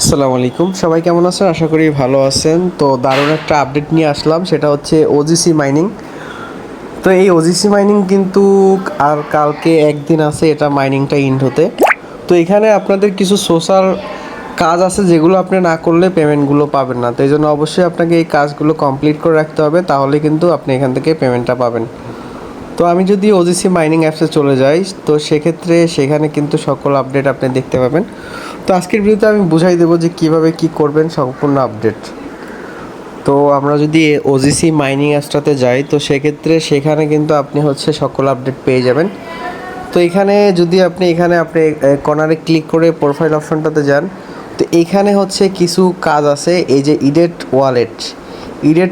আসসালামু আলাইকুম, সবাই কেমন আছেন? আশা করি ভালো আছেন। তো দারুণ একটা আপডেট নিয়ে আসলাম, সেটা হচ্ছে ওজিসি মাইনিং। তো এই ওজিসি মাইনিং কিন্তু আর কালকে একদিন আছে এটা মাইনিংটা ইন্ড হতে। তো এখানে আপনাদের কিছু সোশ্যাল কাজ আছে যেগুলো আপনি না করলে পেমেন্টগুলো পাবেন না। তো এই জন্য অবশ্যই আপনাকে এই কাজগুলো কমপ্লিট করে রাখতে হবে, তাহলে কিন্তু আপনি এখান থেকে পেমেন্টটা পাবেন। তো আমি যদি ওজিসি মাইনিং অ্যাপসে চলে যাই, তো সেক্ষেত্রে সেখানে কিন্তু সকল আপডেট আপনি দেখতে পাবেন। তো আজকের ভিডিওতে আমি বুঝাই দেবো যে কিভাবে কি করবেন সম্পূর্ণ আপডেট। তো আমরা যদি ওজিসি মাইনিং অ্যাপসটাতে যাই, তো সেক্ষেত্রে সেখানে কিন্তু আপনি হচ্ছে সকল আপডেট পেয়ে যাবেন। তো এখানে যদি আপনি কর্নারে ক্লিক করে প্রোফাইল অপশনটাতে যান, তো এইখানে হচ্ছে কিছু কাজ আছে। এই যে ইডেট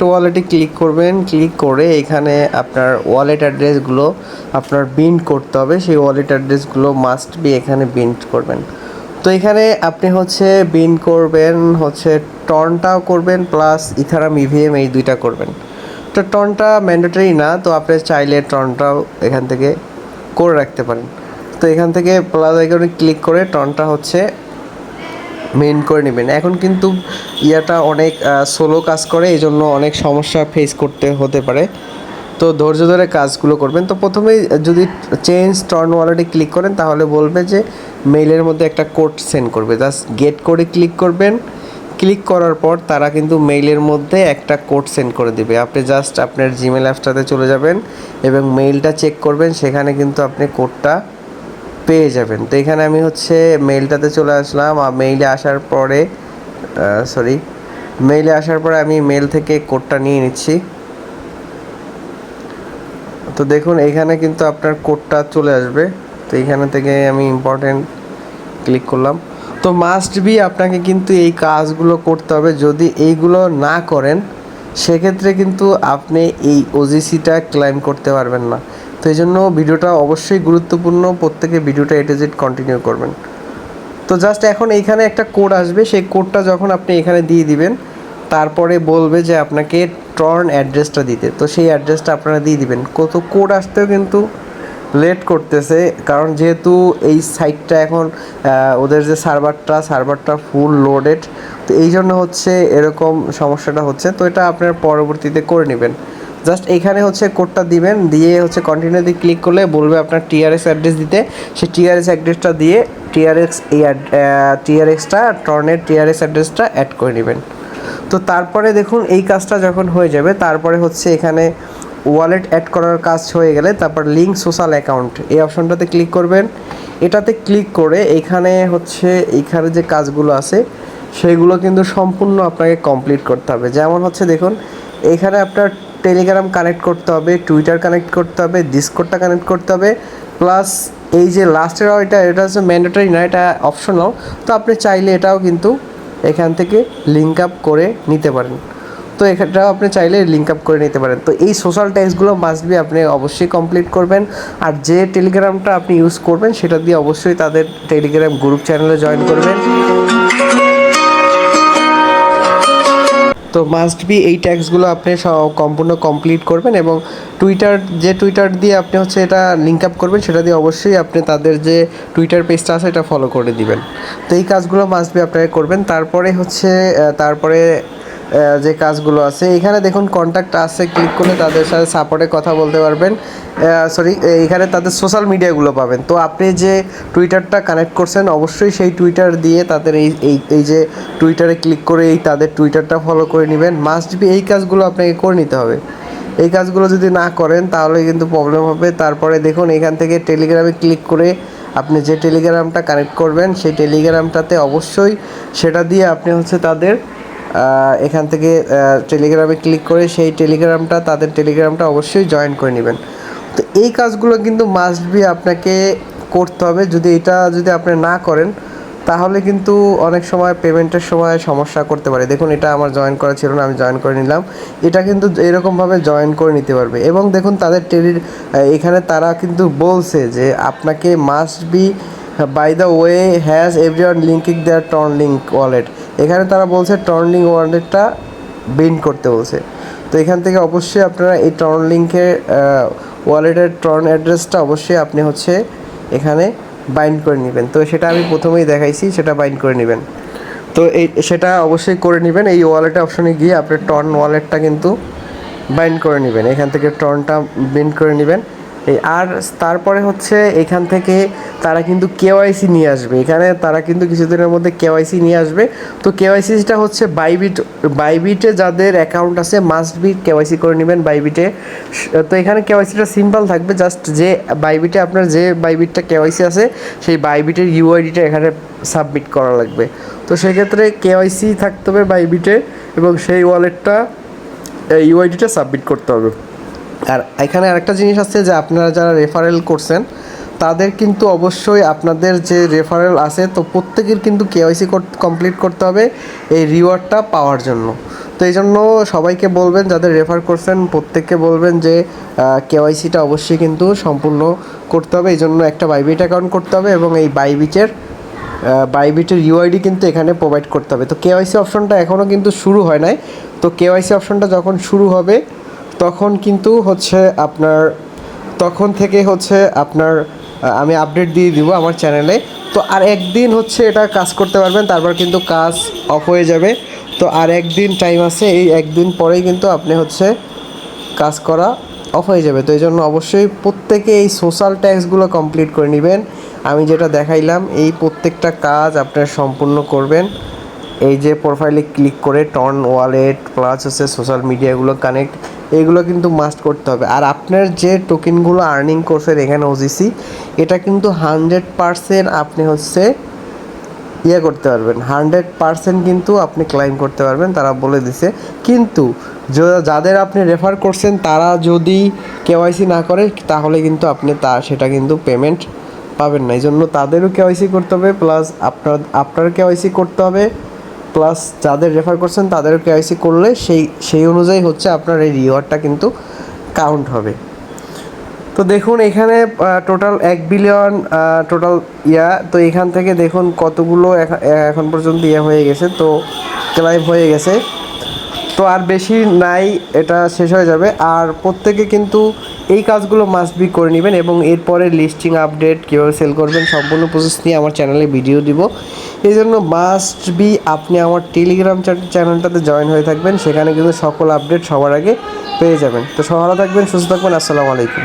ওয়ালেটে ক্লিক করবেন। ক্লিক করে এখানে আপনার ওয়ালেট অ্যাড্রেসগুলো আপনার বিন্ড করতে হবে। সেই ওয়ালেট অ্যাড্রেসগুলো মাস্ট বি এখানে বিন্ড করবেন। তো এখানে আপনি হচ্ছে বিন করবেন, হচ্ছে টর্নটাও করবেন, প্লাস ইথারাম ইভিএম এই দুইটা করবেন। তো টর্নটা ম্যান্ডেটরি না, তো আপনি চাইলে টর্নটাও এখান থেকে করে রাখতে পারেন। তো এখান থেকে প্লাস আইকনে ক্লিক করে টর্নটা হচ্ছে মেইন করে নেবেন। এখন কিন্তু ইয়াটা অনেক স্লো কাজ করে, এই জন্য অনেক সমস্যা ফেস করতে হতে পারে। তো ধৈর্য ধরে কাজগুলো করবেন। তো প্রথমেই যদি চেঞ্জ টর্ন ওয়ালেটে ক্লিক করেন, তাহলে বলবে যে মেইলের মধ্যে একটা কোড সেন্ড করবে। জাস্ট গেট কোডে ক্লিক করবেন। ক্লিক করার পর তারা কিন্তু মেইলের মধ্যে একটা কোড সেন্ড করে দেবে। আপনি জাস্ট আপনার জিমেল অ্যাপসটাতে চলে যাবেন এবং মেইলটা চেক করবেন, সেখানে কিন্তু আপনি কোডটা পেয়ে যাবেন। তো এখানে আমি হচ্ছে মেইলটাতে চলে আসলাম। আর মেইলে আসার পরে আমি মেইল থেকে কোডটা নিয়ে নিচ্ছি। তো দেখুন এইখানে কিন্তু আপনার কোডটা চলে আসবে। তো এইখানে থেকে আমি ইম্পর্টেন্ট ক্লিক করলাম। তো মাস্ট বি আপনাকে কিন্তু এই কাজগুলো করতে হবে। যদি এইগুলো না করেন, সেক্ষেত্রে কিন্তু আপনি এই ওজিসিটা ক্লেম করতে পারবেন না। তো এই জন্য ভিডিওটা অবশ্যই গুরুত্বপূর্ণ, প্রত্যেকে ভিডিওটা এ টু জেড কন্টিনিউ করবেন। তো জাস্ট এখন এইখানে একটা কোড আসবে, সেই কোডটা যখন আপনি এখানে দিয়ে দিবেন, তারপরে বলবে যে আপনাকে টর্ন অ্যাড্রেসটা দিতে। তো সেই অ্যাড্রেসটা আপনারা দিয়ে দিবেন। কত কোড আসতেও কিন্তু লেট করতেছে, কারণ যেহেতু এই সাইটটা এখন ওদের যে সার্ভারটা ফুল লোডেড। তো এই জন্য হচ্ছে এরকম সমস্যাটা হচ্ছে। তো এটা আপনার পরবর্তীতে করে নেবেন। জাস্ট এইখানে হচ্ছে কোডটা দিবেন, দিয়ে হচ্ছে কন্টিনিউতে ক্লিক করলে বলবে আপনার টিআরএক্স অ্যাড্রেস দিতে। সেই টিআরএক্স অ্যাড্রেসটা দিয়ে টিআরএক্সটা টর্নের টিআরএক্স অ্যাড্রেসটা অ্যাড করে নেবেন। তো তারপরে দেখুন এই কাজটা যখন হয়ে যাবে, তারপরে হচ্ছে এখানে ওয়ালেট অ্যাড করার কাজ হয়ে গেলে তারপর লিঙ্ক সোশ্যাল অ্যাকাউন্ট এই অপশনটাতে ক্লিক করবেন। এটাতে ক্লিক করে এইখানে যে কাজগুলো আছে সেগুলো কিন্তু সম্পূর্ণ আপনাকে কমপ্লিট করতে হবে। যেমন হচ্ছে দেখুন, এখানে আপনার টেলিগ্রাম কানেক্ট করতে হবে, টুইটার কানেক্ট করতে হবে, ডিসকর্ডটা কানেক্ট করতে হবে, প্লাস এই যে লাস্টের এটা হচ্ছে ম্যান্ডেটরি না, এটা অপশনাল। তো আপনি চাইলে এটাও কিন্তু এখান থেকে লিঙ্ক আপ করে নিতে পারেন। তো এটাও আপনি চাইলে লিঙ্ক আপ করে নিতে পারেন। তো এই সোশ্যাল ট্যাক্সগুলো মাস্ট বি আপনি অবশ্যই কমপ্লিট করবেন। আর যে টেলিগ্রামটা আপনি ইউজ করবেন সেটা দিয়ে অবশ্যই তাদের টেলিগ্রাম গ্রুপ চ্যানেলে জয়েন করবেন। তো মাস্ট বি এই ট্যাক্সগুলো আপনি সম্পূর্ণ কমপ্লিট করবেন, এবং টুইটার দিয়ে আপনি হচ্ছে এটা লিঙ্ক আপ করবেন, সেটা দিয়ে অবশ্যই আপনি তাদের যে টুইটার পেজটা আছে এটা ফলো করে দিবেন। তো এই কাজগুলো মাস্ট বি আপনারা করবেন। তারপরে যে কাজগুলো আছে এখানে দেখুন কন্ট্যাক্ট আছে, ক্লিক করলে তাদের সাথে সাপোর্টে কথা বলতে পারবেন। এখানে তাদের সোশ্যাল মিডিয়াগুলো পাবেন। তো আপনি যে টুইটারটা কানেক্ট করছেন, অবশ্যই সেই টুইটার দিয়ে তাদের এই যে টুইটারে ক্লিক করে তাদের টুইটারটা ফলো করে নেবেন। মাস্ট বি এই কাজগুলো আপনাকে করে নিতে হবে। এই কাজগুলো যদি না করেন তাহলে কিন্তু প্রবলেম হবে। তারপরে দেখুন এখান থেকে টেলিগ্রামে ক্লিক করে আপনি যে টেলিগ্রামটা কানেক্ট করবেন সেই টেলিগ্রামটাতে অবশ্যই সেটা দিয়ে আপনি হচ্ছে তাদের এখান থেকে টেলিগ্রামে ক্লিক করে তাদের টেলিগ্রামটা অবশ্যই জয়েন করে নেবেন। তো এই কাজগুলো কিন্তু মাস্ট বি আপনাকে করতে হবে। যদি আপনি না করেন, তাহলে কিন্তু অনেক সময় পেমেন্টের সময় সমস্যা করতে পারে। দেখুন এটা আমার জয়েন করা ছিল না, আমি জয়েন করে নিলাম। এটা কিন্তু এরকমভাবে জয়েন করে নিতে পারবে। এবং দেখুন তাদের এখানে তারা কিন্তু বলছে যে আপনাকে must be by the way has everyone linking their torn link wallet. এখানে তারা বলছে টর্ন লিঙ্ক ওয়ালেটটা বিন্ড করতে বলছে। তো এখান থেকে অবশ্যই আপনারা এই টর্ন লিঙ্কের ওয়ালেটের টর্ন অ্যাড্রেসটা অবশ্যই আপনি হচ্ছে এখানে বাইন্ড করে নেবেন। তো সেটা আমি প্রথমেই দেখাইছি, সেটা বাইন্ড করে নেবেন। তো সেটা অবশ্যই করে নেবেন। এই ওয়ালেট অপশনে গিয়ে আপনি টর্ন ওয়ালেটটা কিন্তু বাইন্ড করে নেবেন, এখান থেকে টর্নটা বাইন্ড করে নেবেন। আর তারপরে হচ্ছে এখান থেকে তারা কিন্তু কেওয়াইসি নিয়ে আসবে, এখানে তারা কিন্তু কিছুদিনের মধ্যে কেওয়াইসি নিয়ে আসবে। তো কেওয়াইসিটা হচ্ছে বাইবিটে যাদের অ্যাকাউন্ট আছে মাস্ট বি কেওয়াইসি করে নেবেন বাইবিটে। তো এখানে কেওয়াইসিটা সিম্পল থাকবে, জাস্ট যে বাইবিটে আপনার যে বাইবিটটা কেওয়াইসি আছে সেই বাইবিটের ইউআইডিটা এখানে সাবমিট করা লাগবে। তো সেক্ষেত্রে কেওয়াইসি থাকতে হবে বাইবিটে এবং সেই ওয়ালেটটা ইউআইডিটা সাবমিট করতে হবে। আর এখানে আরেকটা জিনিস আছে যে আপনারা যারা রেফারেল করছেন তাদের কিন্তু অবশ্যই আপনাদের যে রেফারেল আছে তো প্রত্যেকের কিন্তু কেওয়াইসি কমপ্লিট করতে হবে এই রিওয়ার্ডটা পাওয়ার জন্য। তো এই জন্য সবাইকে বলবেন যাদের রেফার করছেন প্রত্যেককে বলবেন যে কেওয়াইসিটা অবশ্যই কিন্তু সম্পূর্ণ করতে হবে। এই জন্য একটা বাইবিট অ্যাকাউন্ট করতে হবে এবং এই বাইবিটের ইউআইডি কিন্তু এখানে প্রোভাইড করতে হবে। তো কেওয়াইসি অপশনটা এখনও কিন্তু শুরু হয় নাই। তো কেওয়াইসি অপশনটা যখন শুরু হবে তখন কিন্তু হচ্ছে তখন থেকে হচ্ছে আপনার আমি আপডেট দিয়ে দিব আমার চ্যানেলে। তো আর একদিন হচ্ছে এটা কাজ করতে পারবেন, তারপর কিন্তু কাজ অফ হয়ে যাবে। তো আর একদিন টাইম আছে, এই একদিন পরেই কিন্তু আপনি হচ্ছে কাজ করা অফ হয়ে যাবে। তো এই জন্য অবশ্যই প্রত্যেকে এই সোশ্যাল ট্যাক্সগুলো কমপ্লিট করে নেবেন। আমি যেটা দেখাইলাম এই প্রত্যেকটা কাজ আপনারা সম্পূর্ণ করবেন। এই যে প্রোফাইলে ক্লিক করে টর্ন ওয়ালেট প্লাস হচ্ছে সোশ্যাল মিডিয়াগুলো কানেক্ট, এইগুলো কিন্তু মাস্ট করতে হবে। আর আপনার যে টোকেনগুলো আর্নিং করছেন এখানে ওজিসি, এটা কিন্তু 100% আপনি হচ্ছে করতে পারবেন, 100% কিন্তু আপনি ক্লাইম করতে পারবেন, তারা বলে দিছে। কিন্তু যাদের আপনি রেফার করছেন তারা যদি কেওয়াইসি না করে তাহলে কিন্তু আপনি সেটা কিন্তু পেমেন্ট পাবেন না। এই জন্য তাদেরও কেওয়াইসি করতে হবে প্লাস আপনার কেওয়াইসি করতে হবে, প্লাস যাদের রেফার করছেন তাদেরও কেওয়াইসি করলে সেই অনুযায়ী হচ্ছে আপনার এই রিওয়ার্ডটা কিন্তু কাউন্ট হবে। তো দেখুন এখানে টোটাল 1 বিলিয়ন টোটাল তো এখান থেকে দেখুন কতগুলো এখন পর্যন্ত হয়ে গেছে, তো ক্লাইম হয়ে গেছে। তো আর বেশি নাই, এটা শেষ হয়ে যাবে। আর প্রত্যেকে কিন্তু এই কাজগুলো মাস্ট বি করে নেবেন এবং এরপরে লিস্টিং আপডেট কীভাবে সেল করবেন সম্পূর্ণ প্রসেস নিয়ে আমার চ্যানেলে ভিডিও দিব। এই জন্য মাস্ট বি আপনি আমার টেলিগ্রাম চ্যানেলটাতে জয়েন হয়ে থাকবেন, সেখানে কিন্তু সকল আপডেট সবার আগে পেয়ে যাবেন। তো সবাই ভালো থাকবেন, সুস্থ থাকবেন, আসসালামু আলাইকুম।